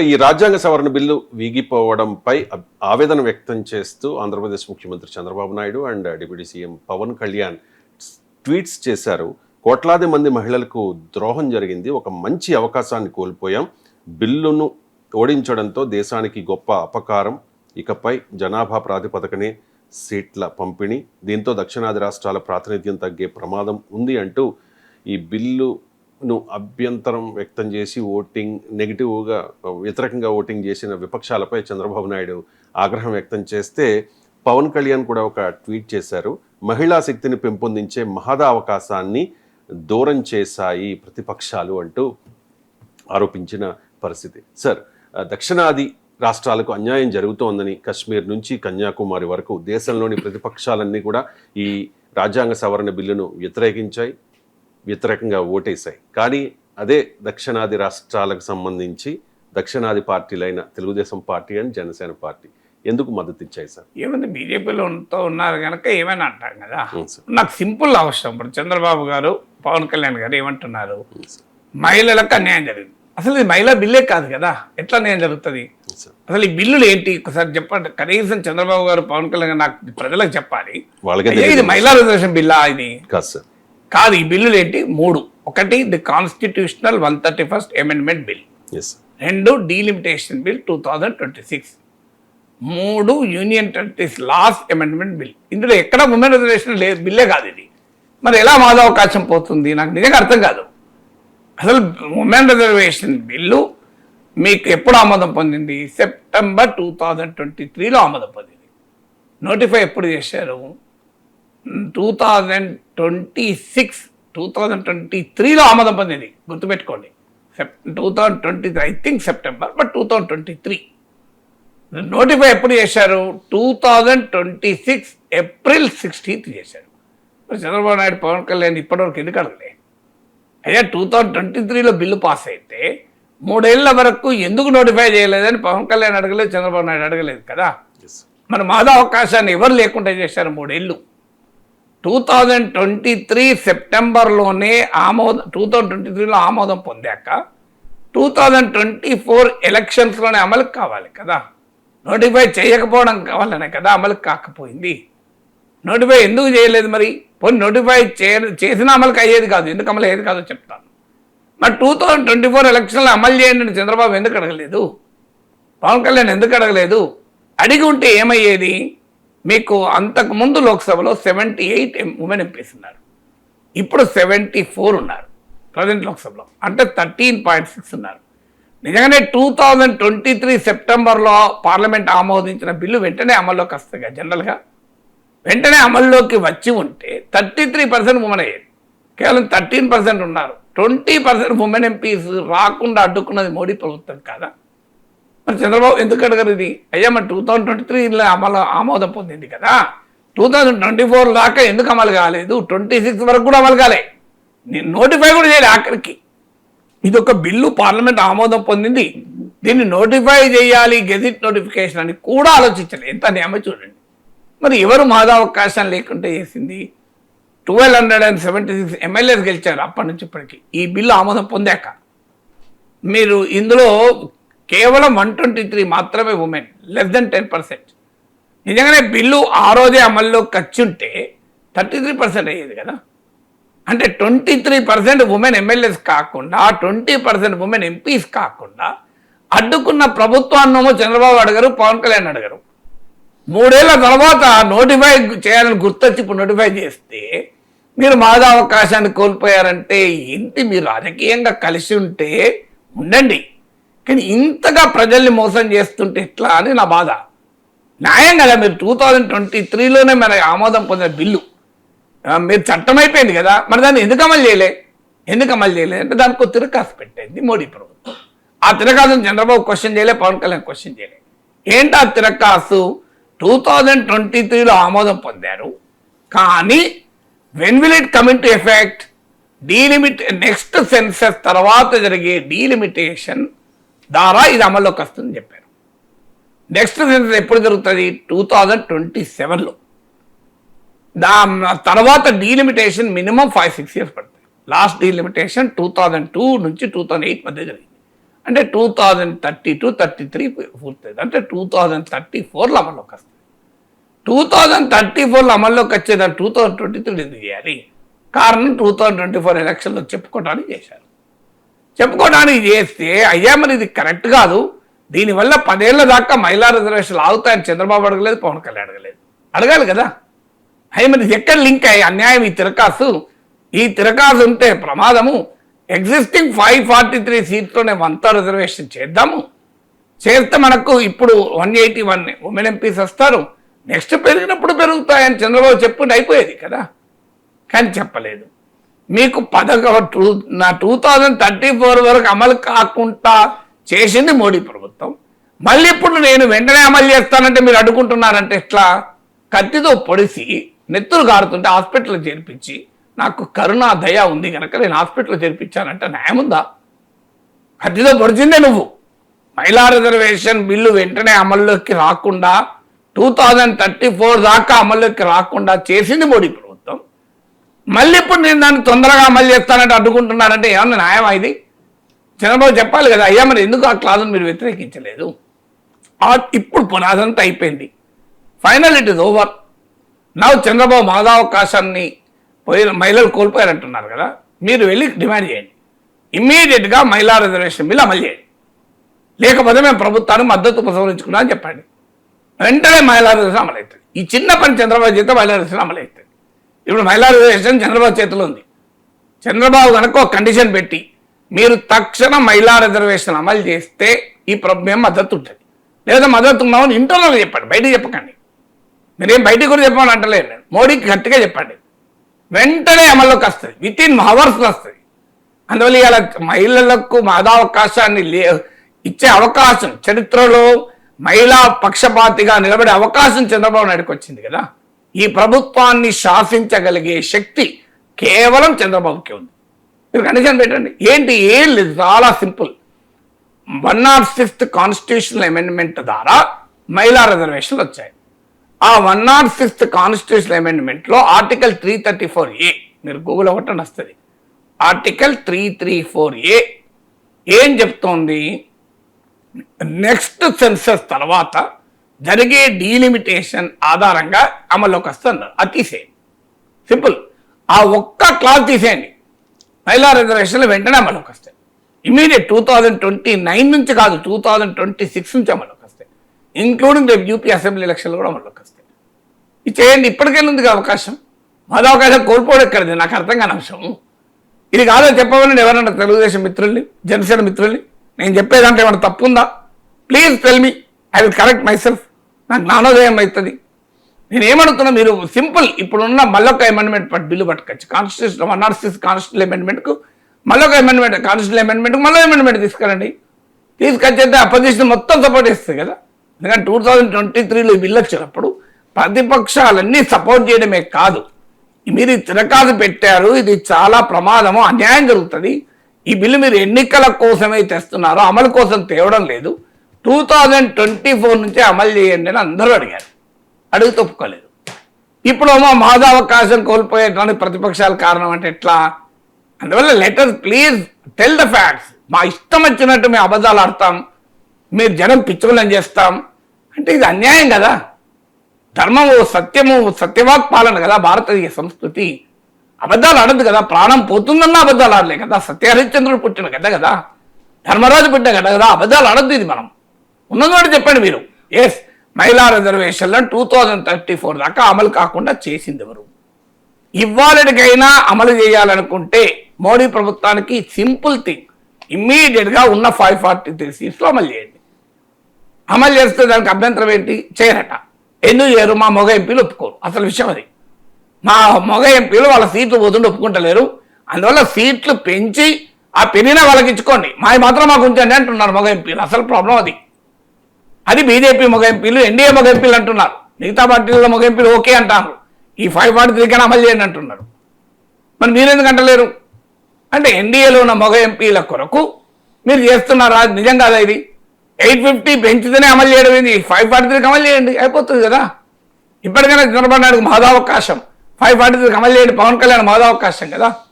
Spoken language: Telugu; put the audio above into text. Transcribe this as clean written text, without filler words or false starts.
ఈ రాజ్యాంగ సవరణ బిల్లు వీగిపోవడంపై ఆవేదన వ్యక్తం చేస్తూ ఆంధ్రప్రదేశ్ ముఖ్యమంత్రి Chandrababu Naidu and deputy CM Pawan Kalyan tweets చేశారు. కోట్లాది మంది మహిళలకు ద్రోహం జరిగింది, ఒక మంచి అవకాశాన్ని కోల్పోయాం, బిల్లును ఓడించడంతో దేశానికి గొప్ప అపకారం, ఇకపై జనాభా ప్రాతిపదికనే సీట్ల పంపిణీ, దీంతో దక్షిణాది రాష్ట్రాల ప్రాతినిధ్యం తగ్గే ప్రమాదం ఉంది అంటూ ఈ బిల్లును అభ్యంతరం వ్యక్తం చేసి నెగిటివ్గా వ్యతిరేకంగా ఓటింగ్ చేసిన విపక్షాలపై చంద్రబాబు నాయుడు ఆగ్రహం వ్యక్తం చేస్తే పవన్ కళ్యాణ్ కూడా ఒక ట్వీట్ చేశారు. మహిళా శక్తిని పెంపొందించే మహదా అవకాశాన్ని దూరం చేశాయి ప్రతిపక్షాలు అంటూ ఆరోపించిన పరిస్థితి. సార్, దక్షిణాది రాష్ట్రాలకు అన్యాయం జరుగుతోందని కశ్మీర్ నుంచి కన్యాకుమారి వరకు దేశంలోని ప్రతిపక్షాలన్నీ కూడా ఈ రాజ్యాంగ సవరణ బిల్లును వ్యతిరేకంగా ఓటేశాయి. కానీ అదే దక్షిణాది రాష్ట్రాలకు సంబంధించి దక్షిణాది పార్టీలైన Telugu Desam party and Janasena party ఎందుకు మద్దతు ఇచ్చాయి సార్? ఏమంది, బీజేపీలో ఉన్నారు కనుక ఏమైనా అంటాం కదా. నాకు సింపుల్ అవసరం. ఇప్పుడు చంద్రబాబు గారు, పవన్ కళ్యాణ్ గారు ఏమంటున్నారు, మహిళలకు అన్యాయం జరిగింది. అసలు ఇది మహిళా బిల్లే కాదు కదా, ఎట్లా అన్యాయం జరుగుతుంది? అసలు ఈ బిల్లులు ఏంటి ఒకసారి చెప్పండి. కనీసం చంద్రబాబు గారు, పవన్ కళ్యాణ్ నాకు ప్రజలకు చెప్పాలి, ఇది మహిళా రిజర్వేషన్ బిల్లా? ఇది కాదు. ఈ బిల్లులు ఏంటి? 3. ఒకటి the constitutional 131st amendment bill, 2 delimitation bill 2026, 3 union territories laws amendment bill. ఇందులో ఎక్కడ ఉమెన్ రిజర్వేషన్ బిల్లే కాదు ఇది. మరి ఎలా మాదో అవకాశం పోతుంది? నాకు నిజంగా అర్థం కాదు. అసలు ఉమెన్ రిజర్వేషన్ బిల్లు మీకు ఎప్పుడు ఆమోదం పొందింది? సెప్టెంబర్ 2023లో ఆమోదం పొందింది. నోటిఫై ఎప్పుడు చేశారు? 2023లో ఆమోదం పొందింది. గుర్తుపెట్టుకోండి, 2023 I think September, but 2023. Notify ఎప్పుడు చేశారు? 2026 ఏప్రిల్ 16th చేశారు. మరి చంద్రబాబు నాయుడు, పవన్ కళ్యాణ్ ఇప్పటివరకు ఎందుకు అడగలే? అయ్యా 2023లో బిల్లు పాస్ అయితే 3 ఏళ్ల వరకు ఎందుకు నోటిఫై చేయలేదని పవన్ కళ్యాణ్ అడగలేదు, చంద్రబాబు నాయుడు అడగలేదు కదా. మరి మాదా అవకాశాన్ని ఎవరు లేకుండా చేశారు 3 ఏళ్ళు. 2023 సెప్టెంబర్లోనే 2023లో ఆమోదం పొందాక 2024 ఎలక్షన్స్లోనే అమలు కావాలి కదా. నోటిఫై చేయకపోవడం కావాలనే కదా అమలు కాకపోయింది. నోటిఫై ఎందుకు చేయలేదు? మరి పోనీ నోటిఫై చేసిన అమలుకి అయ్యేది కాదు. ఎందుకు అమలు అయ్యేది కాదో చెప్తాను. మరి 2024 ఎలక్షన్లో అమలు చేయండి అని చంద్రబాబు ఎందుకు అడగలేదు? పవన్ కళ్యాణ్ ఎందుకు అడగలేదు? అడిగి ఉంటే ఏమయ్యేది? మీకు అంతకుముందు లోక్సభలో 78 ఉమెన్ ఎంపీస్ ఉన్నారు, ఇప్పుడు 74 ఉన్నారు ప్రజెంట్ లోక్సభలో, అంటే 13.6 ఉన్నారు. నిజంగానే 2023 సెప్టెంబర్లో పార్లమెంట్ ఆమోదించిన బిల్లు వెంటనే అమల్లోకి వస్తుంది కదా. జనరల్గా వెంటనే అమల్లోకి వచ్చి ఉంటే 33% ఉమెన్ అయ్యేది. కేవలం 13% ఉన్నారు. 20% ఉమెన్ ఎంపీస్ రాకుండా అడ్డుకున్నది మోడీ ప్రభుత్వం కాదా? మరి చంద్రబాబు ఎందుకు అడగరు ఇది? అయ్యా మరి 2023లో ఆమోదం పొందింది కదా, 2024 దాకా ఎందుకు అమలు కాలేదు? 26 వరకు కూడా అమలు కాలే, నేను నోటిఫై కూడా చేయలే ఆఖరికి. ఇది ఒక బిల్లు పార్లమెంట్ ఆమోదం పొందింది, దీన్ని నోటిఫై చేయాలి, గెజిట్ నోటిఫికేషన్ అని కూడా ఆలోచించలేదు. ఎంత న్యాయం చూడండి. మరి ఎవరు మాదా అవకాశం లేకుంటే చేసింది? 1276 ఎమ్మెల్యేస్ గెలిచారు అప్పటి నుంచి ఇప్పటికి ఈ బిల్లు ఆమోదం పొందాక. మీరు ఇందులో కేవలం 123 మాత్రమే ఉమెన్, less than 10%. నిజంగానే బిల్లు ఆ రోజే అమల్లోకి వచ్చుంటే 33% అయ్యేది కదా. అంటే 23% ఉమెన్ ఎమ్మెల్యేస్ కాకుండా, 20% ఉమెన్ ఎంపీస్ కాకుండా అడ్డుకున్న ప్రభుత్వాన్నేమో చంద్రబాబు అడగరు, పవన్ కళ్యాణ్ అడగరు. 3 ఏళ్ల తర్వాత నోటిఫై చేయాలని గుర్తొచ్చి ఇప్పుడు నోటిఫై చేస్తే మీరు మాదా అవకాశాన్ని కోల్పోయారంటే ఏంటి? మీరు రాజకీయంగా కలిసి ఉంటే ఉండండి, కానీ ఇంతగా ప్రజల్ని మోసం చేస్తుంటే ఎట్లా అని నా బాధ. న్యాయం కదా, మీరు 2023లోనే మన ఆమోదం పొందిన బిల్లు మీరు చట్టం అయిపోయింది కదా, మరి దాన్ని ఎందుకు అమలు చేయలే అంటే దానికి తిరకాసు పెట్టింది మోడీ ప్రభుత్వం. ఆ తిరకాసును చంద్రబాబు క్వశ్చన్ చేయలే, పవన్ కళ్యాణ్ క్వశ్చన్ చేయలే. ఏంటి ఆ తిరకాసు? 2023లో ఆమోదం పొందారు, కానీ when will it come in to effect? Next census తర్వాత జరిగే డీలిమిటేషన్ ద్వారా ఇది అమల్లోకి వస్తుందని చెప్పారు. నెక్స్ట్ సెన్సస్ ఎప్పుడు జరుగుతుంది? 2027లో. తర్వాత డీలిమిటేషన్ మినిమం 5-6 years పడుతుంది. లాస్ట్ డీలిమిటేషన్ 2002 నుంచి 2008 మధ్య జరిగింది. అంటే 2032-33 పూర్తయింది. అంటే 2034లో అమల్లోకి వస్తుంది. 2034లో అమల్లోకి వచ్చేదాన్ని 2023 ఎందుకు చేయాలి? కారణం 2024 ఎలక్షన్లో చెప్పుకోవడానికి చేశారు. చెప్పుకోవడానికి చేస్తే అయ్యా మరి ఇది కరెక్ట్ కాదు, దీనివల్ల 10 ఏళ్ల దాకా మహిళా రిజర్వేషన్లు ఆగుతాయని చంద్రబాబు అడగలేదు, పవన్ కళ్యాణ్ అడగలేదు. అడగాలి కదా. అయ్యి మరి ఇది ఎక్కడ లింక్ అయ్యి అన్యాయం? ఈ తిరకాసు ఉంటే ప్రమాదము. ఎగ్జిస్టింగ్ 543 సీట్లోనే 1/3 రిజర్వేషన్ చేద్దాము. చేస్తే మనకు ఇప్పుడు 181 ఉమెన్ ఎంపీస్ వస్తారు, నెక్స్ట్ పెరిగినప్పుడు పెరుగుతాయని చంద్రబాబు చెప్పుకుంటే అయిపోయేది కదా. కానీ చెప్పలేదు. మీకు 2034 వరకు అమలు కాకుండా చేసింది మోడీ ప్రభుత్వం. మళ్ళీ ఇప్పుడు నేను వెంటనే అమలు చేస్తానంటే మీరు అడ్డుకుంటున్నారంటే ఎట్లా? కత్తితో పొడిసి నెత్తురు గారుతుంటే హాస్పిటల్లో చేర్పించి నాకు కరుణ దయ ఉంది కనుక నేను హాస్పిటల్లో చేర్పించానంటే న్యాయం ఉందా? కత్తితో పొడిచిందే నువ్వు. మహిళా రిజర్వేషన్ బిల్లు వెంటనే అమల్లోకి రాకుండా 2034 దాకా అమల్లోకి రాకుండా చేసింది మోడీ ప్రభుత్వం. మళ్ళీ ఇప్పుడు నేను దాన్ని తొందరగా అమలు చేస్తానంటే అడ్డుకుంటున్నారంటే ఏమన్నా న్యాయం ఇది? చంద్రబాబు చెప్పాలి కదా, అయ్యా మరి ఎందుకు ఆ క్లాజును మీరు వ్యతిరేకించలేదు? ఇప్పుడు పునాదంతా అయిపోయింది. Final it is over. నవ్వు చంద్రబాబు మాదావకాశాన్ని మహిళలు కోల్పోయారంటున్నారు కదా, మీరు వెళ్ళి డిమాండ్ చేయండి, ఇమ్మీడియట్గా మహిళా రిజర్వేషన్ బిల్ అమలు చేయండి. లేకపోతే మేము ప్రభుత్వానికి మద్దతు ఉపసంహరించుకున్నా అని చెప్పండి. వెంటనే మహిళా రిజర్వేషన్ అమలు అవుతుంది. ఈ చిన్న పని చంద్రబాబు చేస్తే మహిళా రిజర్వేషన్ అమలు అవుతుంది. ఇప్పుడు మహిళా రిజర్వేషన్ చంద్రబాబు చేతిలో ఉంది. చంద్రబాబు కనుక ఒక కండిషన్ పెట్టి మీరు తక్షణ మహిళా రిజర్వేషన్ అమలు చేస్తే మేము మద్దతు ఉంటుంది, లేదా మద్దతు ఉన్నామని ఇంటర్నల్గా చెప్పండి, బయటికి చెప్పకండి. మీరేం బయటికి కూడా చెప్పమని అంటలేదు నేను. మోడీకి గట్టిగా చెప్పండి, వెంటనే అమల్లోకి వస్తుంది, వితిన్ అవర్స్లో వస్తుంది. అందువల్ల ఇలా మహిళలకు మాదావకాశాన్ని ఇచ్చే అవకాశం, చరిత్రలో మహిళా పక్షపాతిగా నిలబడే అవకాశం చంద్రబాబు నాయుడుకి వచ్చింది కదా. ఈ ప్రభుత్వాన్ని శాసించగలిగే శక్తి కేవలం చంద్రబాబుకే ఉంది. మీరు కండిషన్ పెట్టండి. ఏంటి? ఏం లేదు, చాలా సింపుల్. 106th కాన్స్టిట్యూషనల్ అమెండ్మెంట్ ద్వారా మహిళా రిజర్వేషన్లు వచ్చాయి. ఆ 106th కాన్స్టిట్యూషనల్ అమెండ్మెంట్లో ఆర్టికల్ 334A మీరు గూగుల్ ఒకటి వస్తుంది. ఆర్టికల్ 334A ఏం చెప్తోంది? నెక్స్ట్ సెన్సస్ తర్వాత జరిగే డీలిమిటేషన్ ఆధారంగా అమల్లోకి వస్తున్నారు. అది తీసేయండి, సింపుల్. ఆ ఒక్క క్లాజ్ తీసేయండి, మహిళా రిజర్వేషన్లు వెంటనే అమల్లోకి వస్తాయి. ఇమీడియట్ 2029 నుంచి కాదు, 2026 నుంచి అమల్లోకి వస్తాయి. ఇంక్లూడింగ్ రేపు యూపీ అసెంబ్లీ ఎలక్షన్లు కూడా అమల్లోకి వస్తాయి. ఇది చేయండి. ఇప్పటికైనా ఉంది అవకాశం. మాది అవకాశం కోల్పోవడం ఎక్కడిది? నాకు అర్థం కాని అంశం ఇది కాదని చెప్పవాలని ఎవరన్నా తెలుగుదేశం మిత్రుల్ని, జనసేన మిత్రుల్ని నేను చెప్పేదంటే ఏమన్నా తప్పు ఉందా? Please tell me, I will correct my self. నాకు జ్ఞానోదయం అవుతుంది. నేనేమడుతున్నా, మీరు సింపుల్ ఇప్పుడున్న మళ్ళొక అమెండ్మెంట్ బిల్లు పట్టుకొచ్చి కాన్స్టిట్యూషన్ 106 కాన్స్టిట్యూషన్ అమెండ్మెంట్కు మళ్ళొక అమెండ్మెంట్, కాన్స్టిట్యూషన్ అమెండ్మెంట్కు మళ్ళీ అమెండ్మెంట్ తీసుకురండి. తీసుకొచ్చేస్తే అపోజిషన్ మొత్తం సపోర్ట్ ఇస్తుంది కదా. ఎందుకంటే 2023లో ఈ బిల్లు వచ్చినప్పుడు ప్రతిపక్షాలన్నీ సపోర్ట్ చేయడమే కాదు, మీరు తిరకాదు పెట్టారు, ఇది చాలా ప్రమాదము, అన్యాయం జరుగుతుంది, ఈ బిల్లు మీరు ఎన్నికల కోసమే తెస్తున్నారో అమలు కోసం తేవడం లేదు, 2024 నుంచే అమలు చేయండి అని అందరూ అడిగారు. అడిగితే ఒప్పుకోలేదు. ఇప్పుడు మాదావకాశం కోల్పోయేటానికి ప్రతిపక్షాల కారణం అంటే ఎట్లా? అందువల్ల letter please tell the facts. మా ఇష్టం వచ్చినట్టు మేము అబద్ధాలు ఆడతాం, మీరు జనం పిచ్చుకులని చేస్తాం అంటే ఇది అన్యాయం కదా. ధర్మము, సత్యము, సత్యవాక్ పాలన కదా భారతీయ సంస్కృతి. అబద్ధాలు ఆడద్దు కదా. ప్రాణం పోతుందన్నా అబద్ధాలు ఆడలే కదా. సత్యహరిశ్చంద్రుడు పుట్టిన కదా, ధర్మరాజు పుట్టిన కదా. అబద్ధాలు ఆడద్దు. ఇది మనం ఉన్నది చెప్పండి మీరు. ఎస్, మహిళా రిజర్వేషన్లో 2034 దాకా అమలు కాకుండా చేసింది ఎవరు? ఇవాళకైనా అమలు చేయాలనుకుంటే మోడీ ప్రభుత్వానికి సింపుల్ థింగ్, ఇమ్మీడియట్గా ఉన్న 543 సీట్స్లో అమలు చేయండి. అమలు చేస్తే దానికి అభ్యంతరం ఏంటి? చేయరట. ఎందుకు చేయరు? మా మగ ఎంపీలు ఒప్పుకోరు. అసలు విషయం అది. మా మగ ఎంపీలు వాళ్ళ సీట్లు పోతుంటే ఒప్పుకుంటలేరు. అందువల్ల సీట్లు పెంచి ఆ పెరిగిన వాళ్ళకి ఇచ్చుకోండి, మావి మాత్రం మాకు ఉంచండి అంటున్నారు మగ ఎంపీలు. అసలు ప్రాబ్లం అది బీజేపీ మగ ఎంపీలు, ఎన్డీఏ మగ ఎంపీలు అంటున్నారు. మిగతా పార్టీల మగ ఎంపీలు ఓకే అంటారు, ఈ 543 కన్నా అమలు చేయండి అంటున్నారు. మరి మీరెందుకు అంటలేరు? అంటే ఎన్డీఏలో ఉన్న మగ ఎంపీల కొరకు మీరు చేస్తున్నారా? నిజం కాదా ఇది? 850 పెంచితేనే అమలు చేయడం ఏంది? 543 అమలు చేయండి, అయిపోతుంది కదా. ఇప్పటికైనా చంద్రబాబు నాయుడుకు మాదావకాశం, 543 అమలు చేయండి. పవన్ కళ్యాణ్ మాదావకాశం కదా.